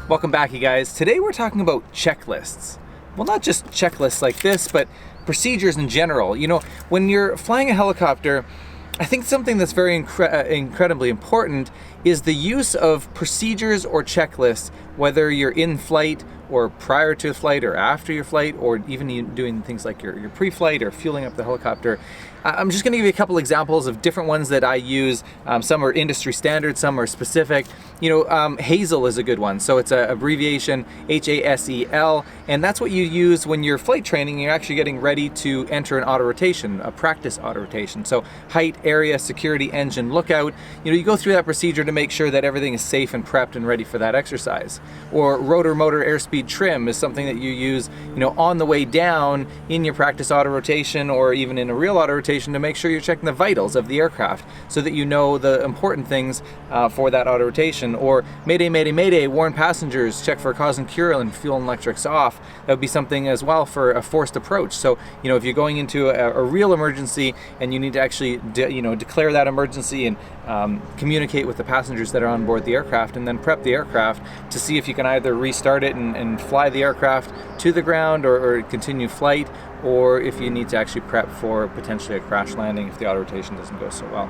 Welcome back, you guys. Today we're talking about checklists. Well, not just checklists like this, but procedures in general. You know, when you're flying a helicopter, I think something that's very incredibly important is the use of procedures or checklists, whether you're in flight or prior to flight or after your flight, or even doing things like your pre-flight or fueling up the helicopter. I'm just going to give you a couple examples of different ones that I use. Some are industry standard, some are specific. You know, HASEL is a good one. So it's an abbreviation, HASEL, and that's what you use when you're flight training. You're actually getting ready to enter an auto rotation, a practice auto rotation. So height, area, security, engine, lookout. You know, you go through that procedure to make sure that everything is safe and prepped and ready for that exercise. Or rotor motor airspeed trim is something that you use, you know, on the way down in your practice auto rotation or even in a real auto rotation to make sure you're checking the vitals of the aircraft so that you know the important things for that auto rotation. Or mayday, mayday, mayday, warn passengers, check for cause and cure and fuel and electrics off. That would be something as well for a forced approach. So, you know, if you're going into a real emergency and you need to actually, declare that emergency and communicate with the passengers that are on board the aircraft and then prep the aircraft to see if you can either restart it and fly the aircraft to the ground or continue flight, or if you need to actually prep for potentially a crash landing if the auto rotation doesn't go so well.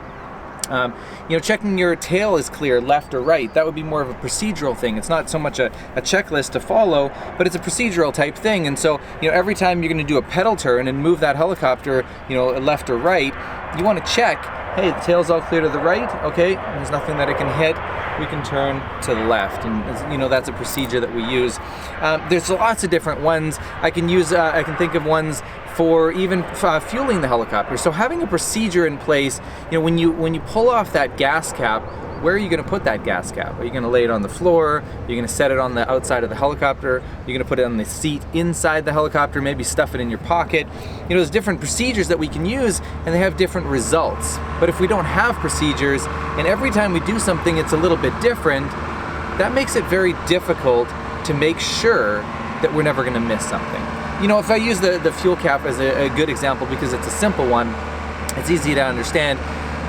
Checking your tail is clear, left or right. That would be more of a procedural thing. It's not so much a checklist to follow, but it's a procedural type thing. And so, you know, every time you're going to do a pedal turn and move that helicopter, you know, left or right, you want to check, hey, the tail's all clear to the right. Okay, there's nothing that it can hit. We can turn to the left, and you know that's a procedure that we use. There's lots of different ones. I can think of ones for even fueling the helicopter. So having a procedure in place, you know, when you pull off that gas cap, where are you going to put that gas cap? Are you going to lay it on the floor? Are you going to set it on the outside of the helicopter? You're going to put it on the seat inside the helicopter, maybe stuff it in your pocket. You know, there's different procedures that we can use, and they have different results. But if we don't have procedures, and every time we do something it's a little bit different, that makes it very difficult to make sure that we're never going to miss something. You know, if I use the fuel cap as a good example because it's a simple one, it's easy to understand.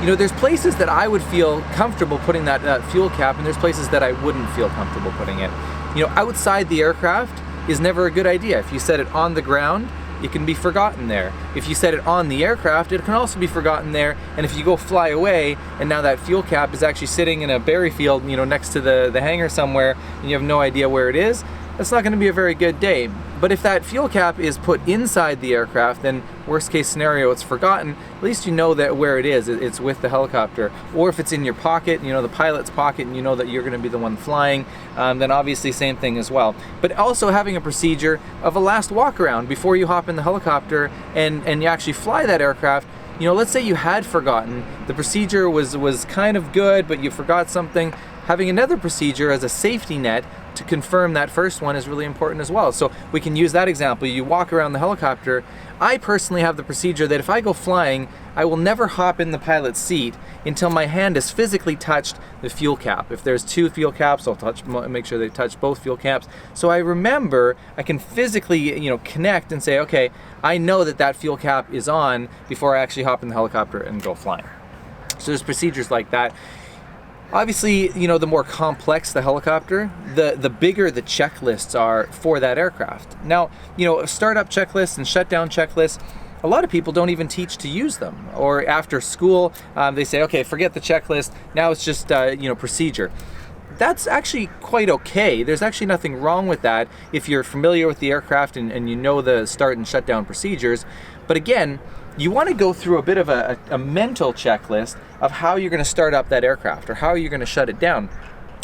You know, there's places that I would feel comfortable putting that fuel cap, and there's places that I wouldn't feel comfortable putting it. You know, outside the aircraft is never a good idea. If you set it on the ground, it can be forgotten there. If you set it on the aircraft, it can also be forgotten there. And if you go fly away, and now that fuel cap is actually sitting in a berry field, you know, next to the hangar somewhere, and you have no idea where it is, that's not going to be a very good day. But if that fuel cap is put inside the aircraft, then worst case scenario, it's forgotten. At least you know that where it is. It's with the helicopter. Or if it's in your pocket, you know, the pilot's pocket, and you know that you're going to be the one flying, then obviously same thing as well. But also having a procedure of a last walk around before you hop in the helicopter and you actually fly that aircraft. You know, let's say you had forgotten, the procedure was kind of good, but you forgot something. Having another procedure as a safety net to confirm that first one is really important as well. So we can use that example. You walk around the helicopter. I personally have the procedure that if I go flying, I will never hop in the pilot's seat until my hand has physically touched the fuel cap. If there's two fuel caps, I'll make sure they touch both fuel caps. So I remember, I can physically, you know, connect and say, okay, I know that fuel cap is on before I actually hop in the helicopter and go flying. So there's procedures like that. Obviously, you know, the more complex the helicopter, the bigger the checklists are for that aircraft. Now, you know, startup checklists and shutdown checklists, a lot of people don't even teach to use them. Or after school, they say, okay, forget the checklist. Now it's just, procedure. That's actually quite okay. There's actually nothing wrong with that if you're familiar with the aircraft and you know the start and shutdown procedures. But again, you want to go through a bit of a mental checklist of how you're going to start up that aircraft or how you're going to shut it down.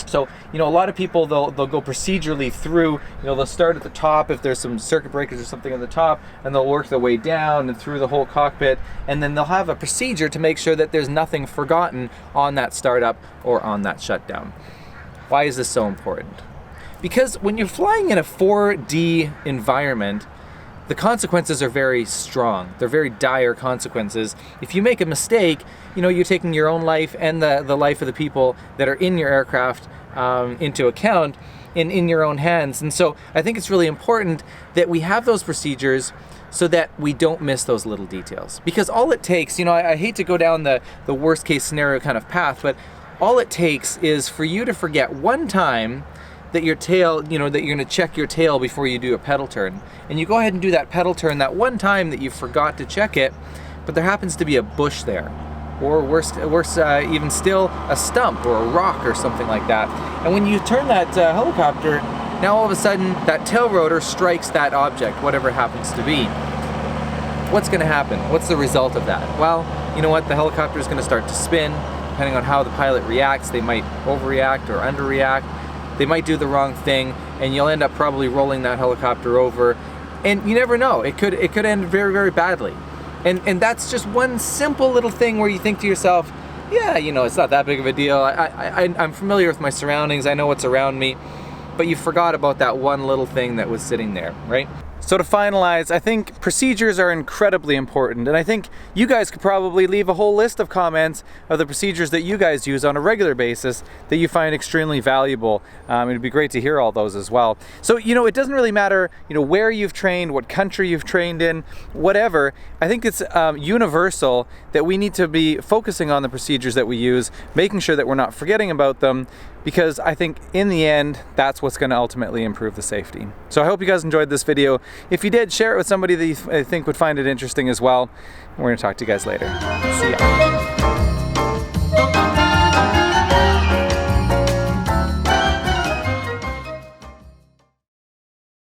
So, you know, a lot of people, they'll go procedurally through, you know, they'll start at the top if there's some circuit breakers or something at the top, and they'll work their way down and through the whole cockpit, and then they'll have a procedure to make sure that there's nothing forgotten on that startup or on that shutdown. Why is this so important? Because when you're flying in a 4D environment, the consequences are very strong. They're very dire consequences. If you make a mistake, you know, you're taking your own life and the life of the people that are in your aircraft into account in your own hands. And so I think it's really important that we have those procedures so that we don't miss those little details. Because all it takes, you know, I hate to go down the worst case scenario kind of path, but all it takes is for you to forget one time that your tail, you know, that you're going to check your tail before you do a pedal turn. And you go ahead and do that pedal turn that one time that you forgot to check it, but there happens to be a bush there. Or worse even still, a stump or a rock or something like that. And when you turn that helicopter, now all of a sudden that tail rotor strikes that object, whatever it happens to be. What's going to happen? What's the result of that? Well, you know what? The helicopter is going to start to spin. Depending on how the pilot reacts, they might overreact or underreact. They might do the wrong thing, and you'll end up probably rolling that helicopter over. And you never know. It could end very, very badly. And that's just one simple little thing where you think to yourself, yeah, you know, it's not that big of a deal. I'm familiar with my surroundings. I know what's around me. But you forgot about that one little thing that was sitting there, right? So to finalize, I think procedures are incredibly important, and I think you guys could probably leave a whole list of comments of the procedures that you guys use on a regular basis that you find extremely valuable. It'd be great to hear all those as well. So, you know, it doesn't really matter, you know, where you've trained, what country you've trained in, whatever. I think it's universal that we need to be focusing on the procedures that we use, making sure that we're not forgetting about them, because I think in the end, that's what's going to ultimately improve the safety. So I hope you guys enjoyed this video. If you did, share it with somebody that you think would find it interesting as well. We're going to talk to you guys later. See ya.